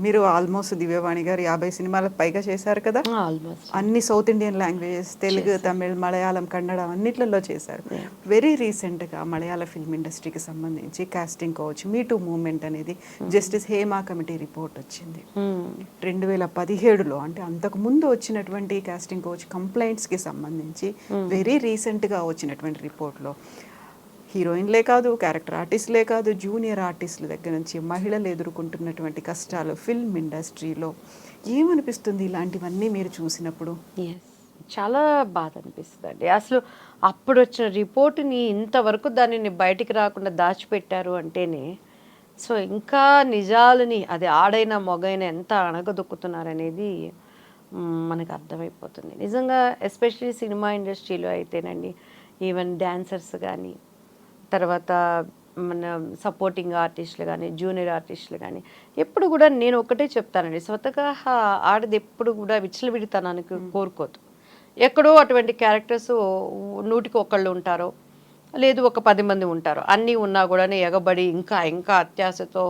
మీరు ఆల్మోస్ట్ దివ్యవాణి గారు 50 సినిమాలకు పైగా చేశారు కదా. ఆల్మోస్ట్ అన్ని south Indian languages, Telugu, Tamil, Malayalam, Kannada అన్నిట్లలో చేశారు. వెరీ రీసెంట్గా మలయాళ ఫిల్మ్ ఇండస్ట్రీకి సంబంధించి కాస్టింగ్ కోచ్ మీ టూ మూమెంట్ అనేది జస్టిస్ హేమా కమిటీ రిపోర్ట్ వచ్చింది 2017లో. అంటే అంతకు ముందు వచ్చినటువంటి కాస్టింగ్ కోచ్ కంప్లైంట్స్కి సంబంధించి వెరీ రీసెంట్గా వచ్చినటువంటి రిపోర్ట్లో హీరోయిన్లే కాదు, క్యారెక్టర్ ఆర్టిస్టులే కాదు, జూనియర్ ఆర్టిస్టుల దగ్గర నుంచి మహిళలు ఎదుర్కొంటున్నటువంటి కష్టాలు ఫిల్మ్ ఇండస్ట్రీలో ఏమనిపిస్తుంది ఇలాంటివన్నీ మీరు చూసినప్పుడు? చాలా బాధ అనిపిస్తుంది అండి. అసలు అప్పుడు వచ్చిన రిపోర్ట్ని ఇంతవరకు దానిని బయటికి రాకుండా దాచిపెట్టారు అంటేనే, సో ఇంకా నిజాలని అది ఆడైనా మొగైనా ఎంత అణగదొక్కుతున్నారనేది మనకు అర్థమైపోతుంది. నిజంగా ఎస్పెషల్లీ సినిమా ఇండస్ట్రీలో అయితేనండి, ఈవెన్ డాన్సర్స్ కానీ, తర్వాత మన సపోర్టింగ్ ఆర్టిస్టులు కానీ, జూనియర్ ఆర్టిస్టులు కానీ, ఎప్పుడు కూడా నేను ఒకటే చెప్తానండి, స్వతగా ఆడది ఎప్పుడు కూడా విచ్చలవిడితనానికి కోరుకోదు. ఎక్కడో అటువంటి క్యారెక్టర్స్ 100కి 1 ఉంటారో, లేదు ఒక 10 మంది ఉంటారు. అన్నీ ఉన్నా కూడా ఎగబడి ఇంకా ఇంకా అత్యాశతో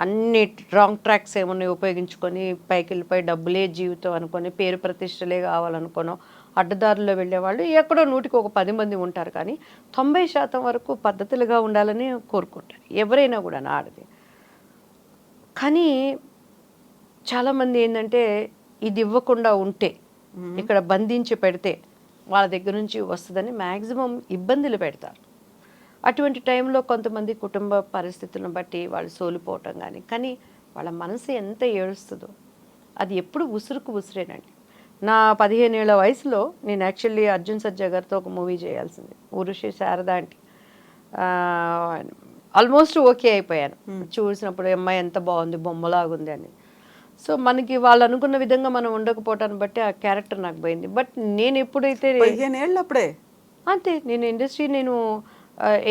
అన్ని రాంగ్ ట్రాక్స్ ఏమన్నా ఉపయోగించుకొని పైకి వెళ్ళిపోయి డబ్బులే జీవితం అనుకొని, పేరు ప్రతిష్టలే కావాలనుకోనో అడ్డదారుల్లో వెళ్ళేవాళ్ళు ఎక్కడో 100కి 10 మంది ఉంటారు. కానీ 90% వరకు పద్ధతులుగా ఉండాలని కోరుకుంటారు ఎవరైనా కూడా ఆడది. కానీ చాలామంది ఏంటంటే, ఇది ఇవ్వకుండా ఉంటే, ఇక్కడ బంధించి పెడితే వాళ్ళ దగ్గర నుంచి వస్తుందని మ్యాక్సిమం ఇబ్బందులు పెడతారు. అటువంటి టైంలో కొంతమంది కుటుంబ పరిస్థితులను బట్టి వాళ్ళు సోలిపోవటం కానీ వాళ్ళ మనసు ఎంత ఏడుస్తుందో అది ఎప్పుడు ఉసురుకు ఉసిరేనండి. నా 15 ఏళ్ల వయసులో నేను యాక్చువల్లీ అర్జున్ సర్జా గారితో ఒక మూవీ చేయాల్సింది, ఊరుషి శారద అంటే. ఆల్మోస్ట్ ఓకే అయిపోయాను చూసినప్పుడు, అమ్మాయి ఎంత బాగుంది, బొమ్మలాగుంది అని. సో మనకి వాళ్ళు అనుకున్న విధంగా మనం ఉండకపోవటాన్ని బట్టి ఆ క్యారెక్టర్ నాకు పోయింది. బట్ నేను ఎప్పుడైతే 15 ఏళ్ళు అప్పుడే అంతే, నేను ఇండస్ట్రీ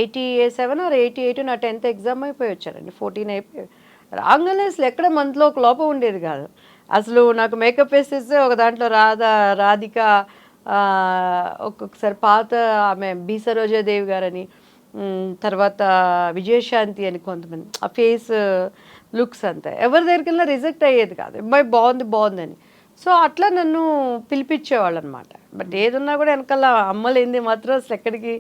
87 ఆర్ 88 నా 10th ఎగ్జామ్ అయిపోయి వచ్చానండి. 14 అయిపోయి రాగానే అసలు ఎక్కడ మనలో ఒక లోపం ఉండేది కాదు. అసలు నాకు మేకప్ వేసేస్తే ఒక దాంట్లో రాధిక, ఒక్కొక్కసారి పాత ఆమె బి సరోజాదేవి గారని, తర్వాత విజయశాంతి అని కొంతమంది, ఆ ఫేస్ లుక్స్ అంతా ఎవరి దగ్గరికి వెళ్ళినా రిజెక్ట్ అయ్యేది కాదు, అమ్మాయి బాగుందని. సో అట్లా నన్ను పిలిపించేవాళ్ళు అనమాట. బట్ ఏదున్నా కూడా వెనకాల అమ్మలేంది మాత్రం అసలు ఎక్కడికి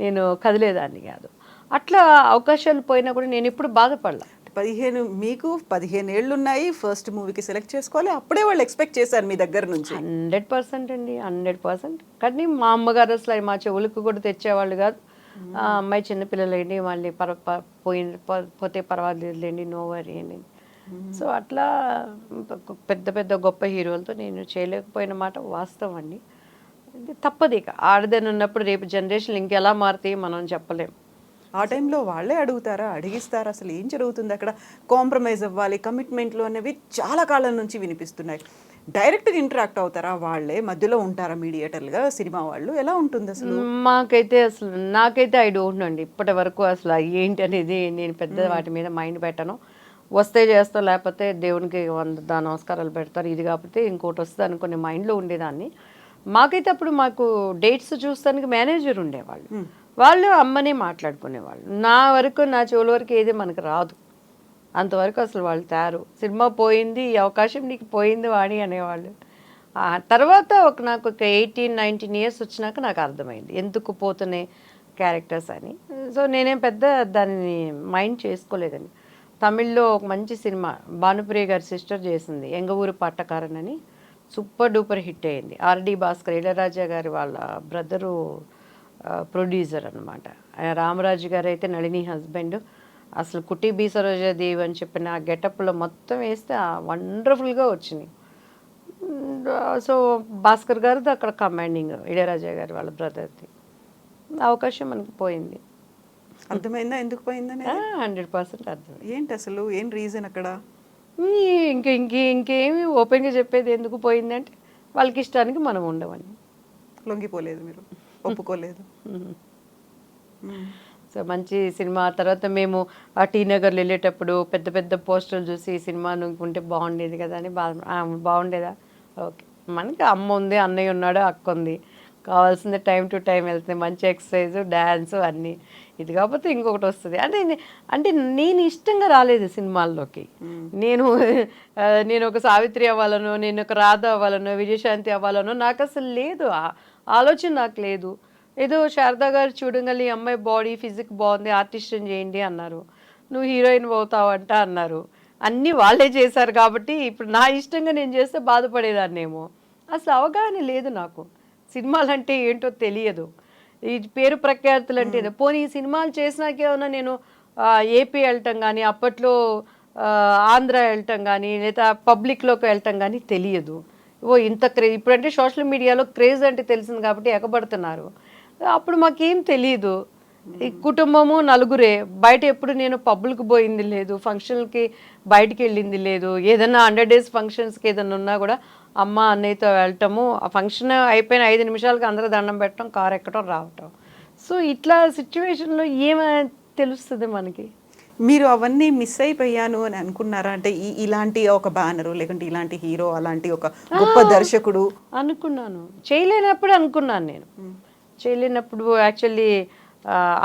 నేను కదిలేదాన్ని కాదు. అట్లా అవకాశాలు పోయినా కూడా నేను ఎప్పుడు బాధపడలా. 15 ఏళ్ళు ఉన్నాయి, ఫస్ట్ మూవీకి సెలెక్ట్ చేసుకోవాలి, అప్పుడే వాళ్ళు ఎక్స్పెక్ట్ చేశారు మీ దగ్గర నుంచి. 100% అండి, 100%. కానీ మా అమ్మగారు అసలు మా చెవులకు కూడా తెచ్చేవాళ్ళు కాదు. అమ్మాయి చిన్నపిల్లలేండి, మళ్ళీ పోతే పర్వాలేదులేండి, నో వరీ అని. సో అట్లా పెద్ద పెద్ద గొప్ప హీరోలతో నేను చేయలేకపోయిన మాట వాస్తవం అండి. తప్పదు, ఇక ఆడదని ఉన్నప్పుడు రేపు జనరేషన్ ఇంకెలా మారుతాయి మనం చెప్పలేం. ఆ టైంలో వాళ్ళే అడుగుతారా, అడిగిస్తారా, అసలు ఏం జరుగుతుంది అక్కడ? కాంప్రమైజ్ అవ్వాలి, కమిట్మెంట్లు అనేవి చాలా కాలం నుంచి వినిపిస్తున్నాయి. డైరెక్ట్గా ఇంటరాక్ట్ అవుతారా, వాళ్ళే మధ్యలో ఉంటారా మీడియేటర్లుగా సినిమా వాళ్ళు? ఎలా ఉంటుంది అసలు? నాకైతే ఐ డోంట్ నో అండి ఇప్పటి వరకు అసలు ఏంటి అనేది. నేను పెద్ద వాటి మీద మైండ్ పెట్టను. వస్తే చేస్తా, లేకపోతే దేవునికి 100 నమస్కారాలు పెడతారు, ఇది కాకపోతే ఇంకోటి వస్తుంది అనుకునే మైండ్లో ఉండేదాన్ని. మాకైతే అప్పుడు మాకు డేట్స్ చూస్తానికి మేనేజర్ ఉండేవాళ్ళు, వాళ్ళు అమ్మనే మాట్లాడుకునేవాళ్ళు. నా చెవుల వరకు ఏది మనకు రాదు, అంతవరకు అసలు వాళ్ళు తయారు. సినిమా పోయింది, ఈ అవకాశం నీకు పోయింది వాణి అనేవాళ్ళు. ఆ తర్వాత నాకు ఒక 18-19 ఇయర్స్ వచ్చినాక నాకు అర్థమైంది ఎందుకు పోతున్నాయి క్యారెక్టర్స్ అని. సో నేనేం పెద్ద దాన్ని మైండ్ చేసుకోలేదండి. తమిళ్లో ఒక మంచి సినిమా భానుప్రియ గారి సిస్టర్ చేసింది, ఎంగ ఊరు పట్టకారన్ అని, సూపర్ డూపర్ హిట్ అయింది. ఆర్డి భాస్కర్, ఇళరాజా గారి వాళ్ళ బ్రదరు ప్రొడ్యూసర్ అనమాట. రామరాజు గారు అయితే నళిని హస్బెండ్. అసలు కుట్టి బి సరోజాదేవి అని చెప్పిన ఆ గెటప్లో మొత్తం వేస్తే వండర్ఫుల్గా వచ్చింది. సో భాస్కర్ గారిది అక్కడ కమాండింగ్, ఇళయరాజా గారి వాళ్ళ బ్రదర్ది. అవకాశం మనకి పోయింది. అర్థమైందా ఎందుకు పోయిందని? 100% అర్థం. ఏంటి అసలు ఏం రీజన్ అక్కడ? ఇంకేమి ఓపెన్గా చెప్పేది ఎందుకు పోయింది అంటే, వాళ్ళకి ఇష్టానికి మనం ఉండమని. లొంగిపోలేదు మీరు, ఒప్పుకోలేదు. సో మంచి సినిమా. తర్వాత మేము ఆ టీ నగర్లో వెళ్ళేటప్పుడు పెద్ద పెద్ద పోస్టర్లు చూసి సినిమా ఉంటే బాగుండేది కదా అని బాగుండేదా, ఓకే మనకి అమ్మ ఉంది, అన్నయ్య ఉన్నాడు, అక్క ఉంది, కావాల్సింది టైం టు టైం వెళ్తుంది, మంచి ఎక్సర్సైజ్, డ్యాన్స్ అన్నీ. ఇది కాకపోతే ఇంకొకటి వస్తుంది. అంటే నేను ఇష్టంగా రాలేదు సినిమాల్లోకి. నేను నేను ఒక సావిత్రి అవ్వాలనో, నేను ఒక రాధ అవ్వాలనో, విజయశాంతి అవ్వాలనో నాకు అసలు లేదు. ఆలోచన నాకు లేదు. ఏదో శారదా గారు చూడగలి, ఈ అమ్మాయి బాడీ ఫిజిక్ బాగుంది, ఆర్టిస్ట్ని చేయండి అన్నారు. నువ్వు హీరోయిన్ అవుతావంట అన్నారు. అన్నీ వాళ్ళే చేశారు కాబట్టి ఇప్పుడు నా ఇష్టంగా నేను చేస్తే బాధపడేదాన్నేమో. అసలు అవగాహన లేదు నాకు. సినిమాలు అంటే ఏంటో తెలియదు. ఈ పేరు ప్రఖ్యాతులు అంటే పోనీ ఈ సినిమాలు చేసినాకేమన్నా నేను ఏపీ వెళ్ళటం కానీ, అప్పట్లో ఆంధ్ర వెళ్ళటం కానీ, లేదా పబ్లిక్లోకి వెళ్ళటం కానీ తెలియదు. ఇంత ఇప్పుడంటే సోషల్ మీడియాలో క్రేజ్ అంటే తెలిసింది కాబట్టి ఎగబడుతున్నారు. అప్పుడు మాకేం తెలియదు. ఈ కుటుంబము నలుగురే. బయట ఎప్పుడు నేను పబ్బులకు పోయింది లేదు, ఫంక్షన్లకి బయటికి వెళ్ళింది లేదు. ఏదైనా 100 days ఫంక్షన్స్కి ఏదైనా ఉన్నా కూడా అమ్మ అన్నయ్యతో వెళ్ళటము, ఆ ఫంక్షన్ అయిపోయిన 5 నిమిషాలకి అందరూ దండం పెట్టడం, కారు ఎక్కడం, రావటం. సో ఇట్లా సిచ్యువేషన్లో ఏమైనా తెలుస్తుంది మనకి. మీరు అవన్నీ మిస్ అయిపోయాను అని అనుకున్నారా? అంటే ఇలాంటి ఒక బ్యానరు, లేకుంటే ఇలాంటి హీరో, అలాంటి ఒక గొప్ప దర్శకుడు అనుకున్నాను. చేయలేనప్పుడు అనుకున్నాను నేను. చేయలేనప్పుడు యాక్చువల్లీ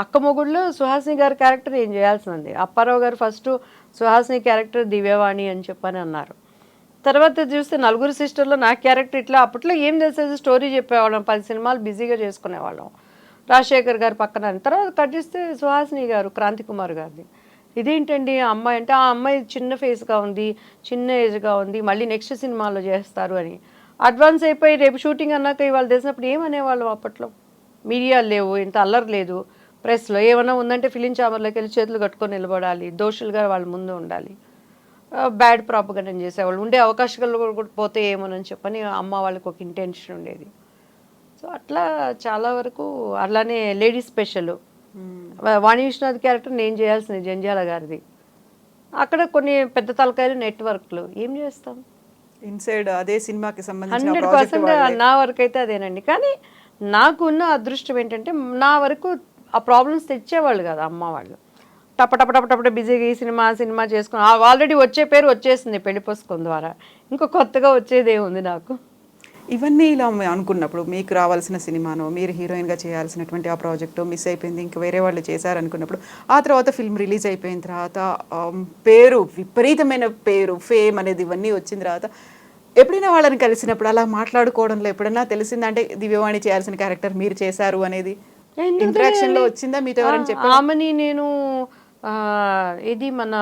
అక్క మొగుడులో సుహాసిని గారి క్యారెక్టర్ ఏం చేయాల్సింది. అప్పారావు గారు ఫస్ట్ సుహాసిని క్యారెక్టర్ దివ్యవాణి అని చెప్పని అన్నారు. తర్వాత చూస్తే నలుగురు సిస్టర్లో నా క్యారెక్టర్ ఇట్లా. అప్పట్లో ఏం తెలిసేది, స్టోరీ చెప్పేవాళ్ళం, 10 సినిమాలు బిజీగా చేసుకునేవాళ్ళం. రాజశేఖర్ గారు పక్కన. తర్వాత కట్ చేస్తే సుహాసిని గారు, క్రాంతి కుమార్ గారిది. ఇదేంటండి అమ్మాయి అంటే, ఆ అమ్మాయి చిన్న ఫేస్గా ఉంది, చిన్న ఏజ్గా ఉంది, మళ్ళీ నెక్స్ట్ సినిమాలో చేస్తారు అని అడ్వాన్స్ అయిపోయి రేపు షూటింగ్ అన్నాక ఇవాళ తెలిసినప్పుడు ఏమనేవాళ్ళం. అప్పట్లో మీడియాలు లేవు, ఇంత అల్లరి లేదు. ప్రెస్లో ఏమైనా ఉందంటే ఫిలిం ఛాంబర్లోకి వెళ్ళి చేతులు కట్టుకొని నిలబడాలి, దోషులుగా వాళ్ళ ముందు ఉండాలి. బ్యాడ్ ప్రాపగండం చేసేవాళ్ళు. ఉండే అవకాశాలు కూడా పోతే ఏమోనని చెప్పని అమ్మ వాళ్ళకి ఒక ఇంటెన్షన్ ఉండేది. సో అట్లా చాలా వరకు అలానే లేడీస్ స్పెషల్ వాణి విశ్వనాథ్ క్యారెక్టర్ నేను చేయాల్సింది జంజాల గారిది. అక్కడ కొన్ని పెద్ద తలకాయలు నెట్వర్క్లు ఏం చేస్తాం. ఇన్సైడ్ అదే సినిమాకి సంబంధించిన 100% నా వరకు అయితే అదేనండి. కానీ నాకు ఉన్న అదృష్టం ఏంటంటే నా వరకు ఆ ప్రాబ్లమ్స్ తెచ్చేవాళ్ళు కదా అమ్మ వాళ్ళు. టపటపటపట బిజీగా ఈ సినిమా చేసుకుని ఆల్రెడీ వచ్చే పేరు వచ్చేసింది పెళ్లి పుస్తకం ద్వారా. ఇంకో కొత్తగా వచ్చేదే ఉంది నాకు. ఇవన్నీ ఇలా అనుకున్నప్పుడు మీకు రావాల్సిన సినిమానో, మీరు హీరోయిన్గా చేయాల్సినటువంటి ఆ ప్రాజెక్టు మిస్ అయిపోయింది, ఇంకా వేరే వాళ్ళు చేశారనుకున్నప్పుడు, ఆ తర్వాత ఫిల్మ్ రిలీజ్ అయిపోయిన తర్వాత పేరు, విపరీతమైన పేరు, ఫేమ్ అనేది ఇవన్నీ వచ్చిన తర్వాత ఎప్పుడైనా వాళ్ళని కలిసినప్పుడు అలా మాట్లాడుకోవడంలో ఎప్పుడైనా తెలిసిందంటే దివ్యవాణి చేయాల్సిన క్యారెక్టర్ మీరు చేశారు అనేది ఇంటరాక్షన్లో వచ్చిందా? మీతో ఎవరైనా చెప్పారు? ఆమెని నేను ఇది మన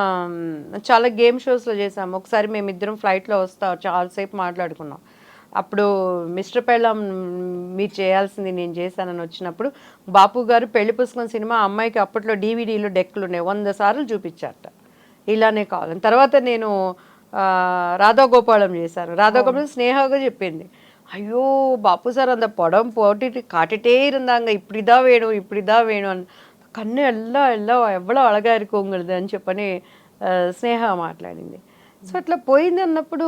చాలా గేమ్ షోస్లో చేసాము. ఒకసారి మేమిద్దరం ఫ్లైట్లో వస్తా చాలాసేపు మాట్లాడుకున్నాం. అప్పుడు మిస్టర్ పెళ్ళాం మీరు చేయాల్సింది నేను చేశానని వచ్చినప్పుడు బాపు గారు పెళ్లి పుస్తకం సినిమా అమ్మాయికి అప్పట్లో డీవీడీలు డెక్కులు ఉన్నాయి, 100 సార్లు చూపించారట ఇలానే కావాలని. తర్వాత నేను రాధాగోపాలం చేశాను. రాధాగోపాలం స్నేహగా చెప్పింది, ஐயோ பாப்பு சார் அந்த படம் போட்டுட்டு காட்டிட்டே இருந்தாங்க, இப்படிதான் வேணும் అని. కన్ను ఎల్లా ఎవ్వడో అழகா இருக்கு உங்களுது అని చెప్పని స్నేహ మాట్లాడింది. సో అట్లా పోయింది అన్నప్పుడు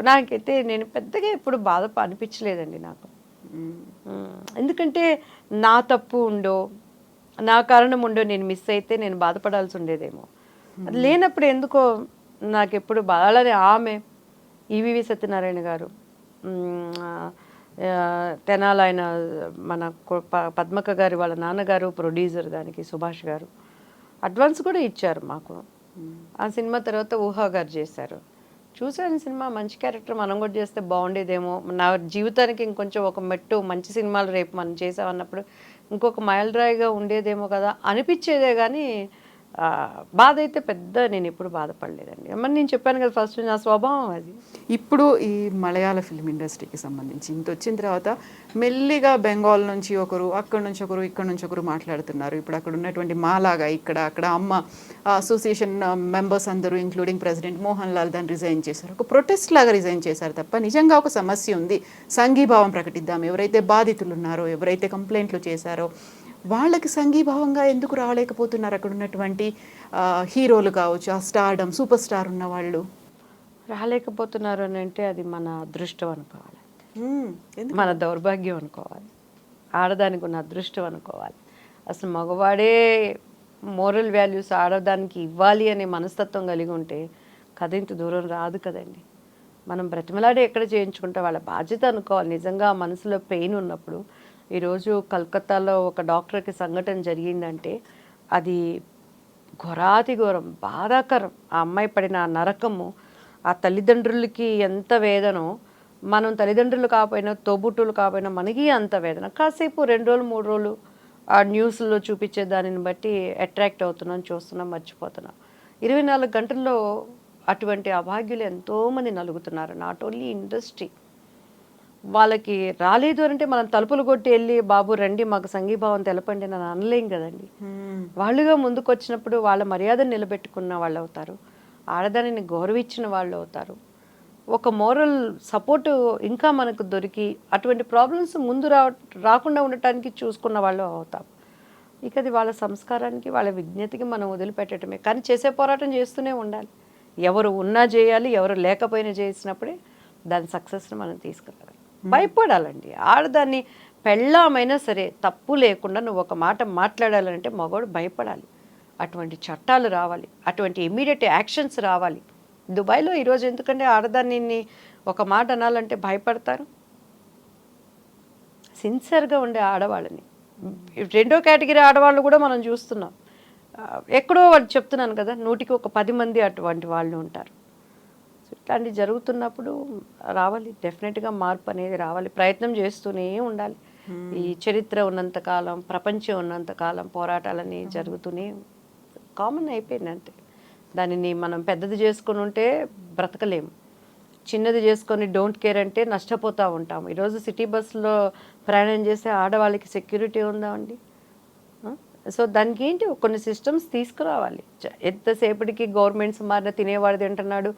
నాకైతే నేను పెద్దగా ఎప్పుడు బాధ అనిపించలేదండి నాకు. ఎందుకంటే నా తప్పు ఉండో, నా కారణం ఉండో నేను మిస్ అయితే నేను బాధపడాల్సి ఉండేదేమో. అది లేనప్పుడు ఎందుకో నాకు ఎప్పుడు అలానే ఆమె ఈవివి సత్యనారాయణ గారు, తెనాలి ఆయన మన పద్మక గారి వాళ్ళ నాన్నగారు ప్రొడ్యూసర్ దానికి, సుభాష్ గారు అడ్వాన్స్ కూడా ఇచ్చారు మాకు. ఆ సినిమా తర్వాత ఊహా గారు చేశారు. చూసాను సినిమా, మంచి క్యారెక్టర్, మనం కూడా చేస్తే బాగుండేదేమో, నా జీవితానికి ఇంకొంచెం ఒక మెట్టు మంచి సినిమాలు రేపు మనం చేసామన్నప్పుడు ఇంకొక మైలురాయిగా ఉండేదేమో కదా అనిపించేదే. కానీ బాధ అయితే పెద్ద నేను ఎప్పుడు బాధపడలేదండి. మరి నేను చెప్పాను కదా ఫస్ట్ నా స్వభావం అది. ఇప్పుడు ఈ మలయాళ ఫిల్మ్ ఇండస్ట్రీకి సంబంధించి ఇంత వచ్చిన తర్వాత మెల్లిగా బెంగాల్ నుంచి ఒకరు, అక్కడ నుంచి ఒకరు, ఇక్కడ నుంచి ఒకరు మాట్లాడుతున్నారు. ఇప్పుడు అక్కడ ఉన్నటువంటి మాలాగా అక్కడ అమ్మ అసోసియేషన్ మెంబర్స్ అందరూ ఇంక్లూడింగ్ ప్రెసిడెంట్ మోహన్ లాల్ దాన్ని రిజైన్ చేశారు. ఒక ప్రొటెస్ట్ లాగా రిజైన్ చేశారు తప్ప నిజంగా ఒక సమస్య ఉంది, సంఘీభావం ప్రకటిద్దాం, ఎవరైతే బాధితులు ఉన్నారో, ఎవరైతే కంప్లైంట్లు చేశారో వాళ్ళకి సంఘీభావంగా ఎందుకు రాలేకపోతున్నారు అక్కడ ఉన్నటువంటి హీరోలు కావచ్చు, ఆ స్టార్డమ్ సూపర్ స్టార్ ఉన్న వాళ్ళు రాలేకపోతున్నారు అని అంటే అది మన అదృష్టం అనుకోవాలి, మన దౌర్భాగ్యం అనుకోవాలి, ఆడదానికి ఉన్న అదృష్టం అనుకోవాలి. అసలు మగవాడే మోరల్ వాల్యూస్ ఆడదానికి ఇవ్వాలి అనే మనస్తత్వం కలిగి ఉంటే కథ ఇంత దూరం రాదు కదండి. మనం బ్రతిమలాడే ఎక్కడ చేయించుకుంటే వాళ్ళ బాధ్యత అనుకోవాలి. నిజంగా మనసులో పెయిన్ ఉన్నప్పుడు ఈరోజు కలకత్తాలో ఒక డాక్టర్కి సంఘటన జరిగిందంటే అది ఘోరాతి ఘోరం, బాధాకరం. ఆ అమ్మాయి పడిన ఆ నరకము, ఆ తల్లిదండ్రులకి ఎంత వేదనో, మనం తల్లిదండ్రులు కాకపోయినా తోబుట్టులు కాకపోయినా మనకి అంత వేదన. కాసేపు 2 రోజులు 3 రోజులు ఆ న్యూస్లో చూపించే దానిని బట్టి అట్రాక్ట్ అవుతున్నాం, చూస్తున్నాం, మర్చిపోతున్నాం. 24 గంటల్లో అటువంటి అభాగ్యులు ఎంతోమంది నలుగుతున్నారు. నాట్ ఓన్లీ ఇండస్ట్రీ, వాళ్ళకి రాలేదు అంటే మనం తలుపులు కొట్టి వెళ్ళి బాబు రండి మాకు సంఘీభావం తెలపండి అని అనలేం కదండి. వాళ్ళుగా ముందుకు వచ్చినప్పుడు వాళ్ళ మర్యాదను నిలబెట్టుకున్న వాళ్ళు అవుతారు, ఆడదానిని గౌరవించిన వాళ్ళు అవుతారు, ఒక మోరల్ సపోర్టు ఇంకా మనకు దొరికి అటువంటి ప్రాబ్లమ్స్ ముందు రాకుండా ఉండటానికి చూసుకున్న వాళ్ళు అవుతాం. ఇక అది వాళ్ళ సంస్కారానికి వాళ్ళ విజ్ఞతకి మనం వదిలిపెట్టడమే. కానీ చేసే పోరాటం చేస్తూనే ఉండాలి. ఎవరు ఉన్నా చేయాలి, ఎవరు లేకపోయినా చేసినప్పుడే దాని సక్సెస్ని మనం తీసుకురావాలి. భయపడాలండి. ఆడదాన్ని పెళ్ళామైనా సరే తప్పు లేకుండా నువ్వు ఒక మాట మాట్లాడాలంటే మగవాడు భయపడాలి. అటువంటి చట్టాలు రావాలి, అటువంటి ఇమీడియట్ యాక్షన్స్ రావాలి. దుబాయ్లో ఈరోజు ఎందుకంటే ఆడదాన్ని ఒక మాట అనాలంటే భయపడతారు. సిన్సియర్గా ఉండే ఆడవాళ్ళని, రెండో కేటగిరీ ఆడవాళ్ళు కూడా మనం చూస్తున్నాం. ఎక్కడో వాళ్ళు చెప్తున్నాను కదా, 100కి ఒక 10 మంది అటువంటి వాళ్ళు ఉంటారు. ఇట్లాంటివి జరుగుతున్నప్పుడు రావాలి, డెఫినెట్గా మార్పు అనేది రావాలి. ప్రయత్నం చేస్తూనే ఉండాలి. ఈ చరిత్ర ఉన్నంతకాలం, ప్రపంచం ఉన్నంతకాలం పోరాటాలని జరుగుతూనే కామన్ అయిపోయింది అంతే. దానిని మనం పెద్దది చేసుకుని ఉంటే బ్రతకలేము, చిన్నది చేసుకొని డోంట్ కేర్ అంటే నష్టపోతూ ఉంటాం. ఈరోజు సిటీ బస్సులో ప్రయాణం చేసే ఆడవాళ్ళకి సెక్యూరిటీ ఉందా అండి? సో దానికి ఏంటి కొన్ని సిస్టమ్స్ తీసుకురావాలి. ఎంతసేపటికి గవర్నమెంట్స్ మారిన తినేవాడు తింటున్నాడు,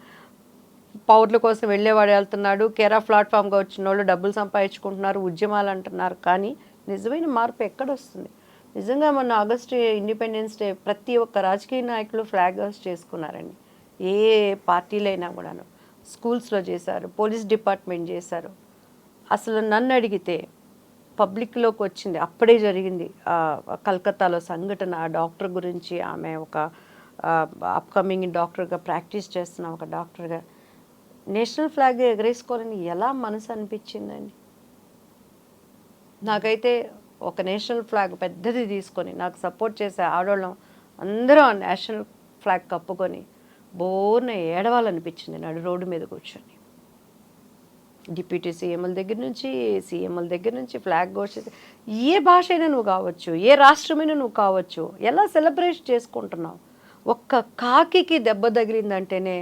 పౌరుల కోసం వెళ్ళేవాడు వెళ్తున్నాడు, కేరా ప్లాట్ఫామ్గా వచ్చిన వాళ్ళు డబ్బులు సంపాదించుకుంటున్నారు, ఉద్యమాలు అంటున్నారు. కానీ నిజమైన మార్పు ఎక్కడొస్తుంది? నిజంగా మొన్న ఆగస్టు ఇండిపెండెన్స్ డే ప్రతి ఒక్క రాజకీయ నాయకులు ఫ్లాగ్ హోస్ట్ చేసుకున్నారండి. ఏ పార్టీలైనా కూడాను స్కూల్స్లో చేశారు, పోలీస్ డిపార్ట్మెంట్ చేశారు. అసలు నన్ను అడిగితే పబ్లిక్లోకి వచ్చింది అప్పుడే జరిగింది కలకత్తాలో సంఘటన. ఆ డాక్టర్ గురించి, ఆమె ఒక అప్కమింగ్ డాక్టర్గా ప్రాక్టీస్ చేస్తున్న ఒక డాక్టర్గా నేషనల్ ఫ్లాగ్ ఎగరేసుకోవాలని ఎలా మనసు అనిపించిందండి నాకైతే. ఒక నేషనల్ ఫ్లాగ్ పెద్దది తీసుకొని నాకు సపోర్ట్ చేసే ఆడవాళ్ళం అందరూ ఆ నేషనల్ ఫ్లాగ్ కప్పుకొని బోర్న ఏడవాలనిపించింది నడు రోడ్డు మీద కూర్చొని. డిప్యూటీ సీఎంల దగ్గర నుంచి, సీఎంల దగ్గర నుంచి ఫ్లాగ్ హోస్ట్, ఏ భాష అయినా నువ్వు కావచ్చు, ఏ రాష్ట్రమైనా నువ్వు కావచ్చు, ఎలా సెలబ్రేట్ చేసుకుంటున్నావు. ఒక్క కాకికి దెబ్బ తగిలిందంటేనే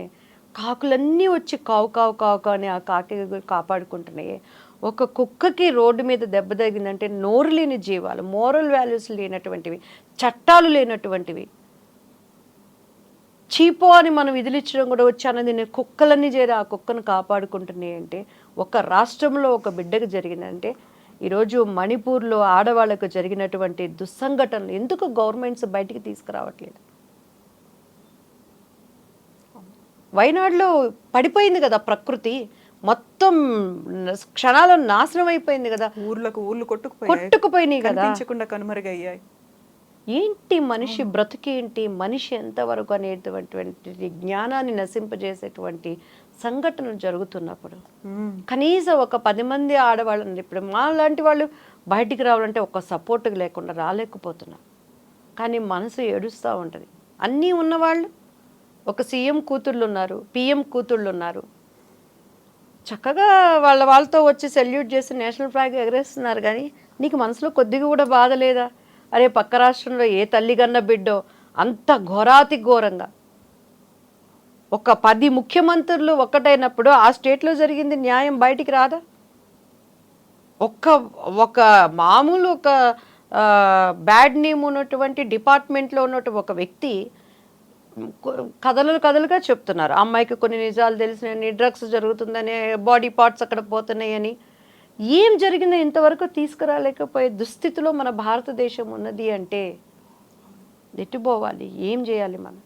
కాకులన్నీ వచ్చి కావు కావు కావు అని ఆ కాకి కాపాడుకుంటున్నాయి. ఒక కుక్కకి రోడ్డు మీద దెబ్బ తగిలిందంటే నోరు లేని జీవాలు, మోరల్ వాల్యూస్ లేనటువంటివి, చట్టాలు లేనటువంటివి, చీపో అని మనం విధులిచ్చడం కూడా వచ్చి అన్నది కుక్కలన్నీ చేరి ఆ కుక్కను కాపాడుకుంటున్నాయి. అంటే ఒక రాష్ట్రంలో ఒక బిడ్డకు జరిగిందంటే, ఈరోజు మణిపూర్లో ఆడవాళ్లకు జరిగినటువంటి దుస్సంఘటనలు ఎందుకు గవర్నమెంట్స్ బయటికి తీసుకురావట్లేదు? వైనాడులో పడిపోయింది కదా ప్రకృతి, మొత్తం క్షణాల నాశనం అయిపోయింది కదా, ఊళ్ళు కొట్టుకుపోయినాయి కదా, కనుమరుగయ్యాయి. ఏంటి మనిషి బ్రతుకేంటి, మనిషి ఎంతవరకు అనేటువంటి జ్ఞానాన్ని నశింపజేసేటువంటి సంఘటనలు జరుగుతున్నప్పుడు కనీసం ఒక 10 మంది ఆడవాళ్ళని, ఇప్పుడు మా లాంటి వాళ్ళు బయటికి రావాలంటే ఒక సపోర్ట్ లేకుండా రాలేకపోతున్నాం. కానీ మనసు ఏడుస్తూ ఉంటుంది. అన్నీ ఉన్నవాళ్ళు, ఒక సీఎం కూతుళ్ళు ఉన్నారు, పిఎం కూతుళ్ళు ఉన్నారు, చక్కగా వాళ్ళతో వచ్చి సెల్యూట్ చేసి నేషనల్ ఫ్లాగ్ ఎగరేస్తున్నారు. కానీ నీకు మనసులో కొద్దిగా కూడా బాధ లేదా? అరే పక్క రాష్ట్రంలో ఏ తల్లి కన్న బిడ్డో అంత ఘోరాతి ఘోరంగా ఒక 10 ముఖ్యమంత్రులు ఒక్కటైనప్పుడు ఆ స్టేట్లో జరిగింది న్యాయం బయటికి రాదా? ఒక మామూలు ఒక బ్యాడ్ నేమ్ ఉన్నటువంటి డిపార్ట్మెంట్లో ఉన్నటువంటి ఒక వ్యక్తి కథలుగా చెప్తున్నారు. అమ్మాయికి కొన్ని నిజాలు తెలిసినని, డ్రగ్స్ జరుగుతుందని, బాడీ పార్ట్స్ అక్కడ పోతున్నాయని. ఏం జరిగిందో ఇంతవరకు తీసుకురాలేకపోయే దుస్థితిలో మన భారతదేశం ఉన్నది అంటే ఎట్టుపోవాలి, ఏం చేయాలి మనం?